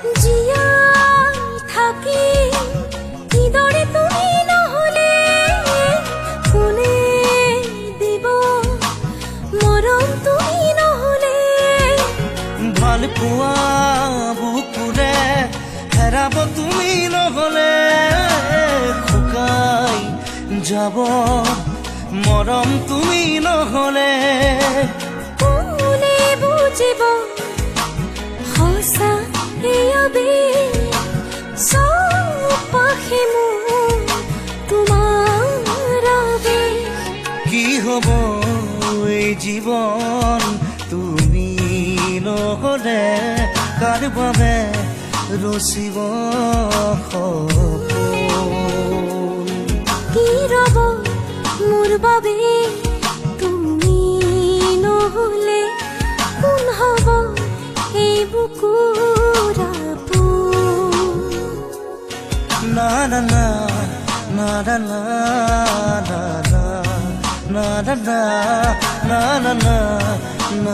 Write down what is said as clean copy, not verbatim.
জীয়াই থাকি কিদৰে তুমি নহলে কোনে দিব মৰম তুমি নহলে ভাল পোৱা বুকুৰে হেৰাব তুমি নহলে শুকাই যাব মৰম তুমি নহলে কোনে বুজিব সঁচা এয়াবে চৌপাশে মোৰ তোমাৰ আবেশ কি হব এই জীৱন তুমি নহলে কাৰ বাবে ৰচিব সপোন কি ৰব মোৰ বাবে তুমি নহলে কোন হব এই বুকুৰ আপোন না না না না না না না না না না না না না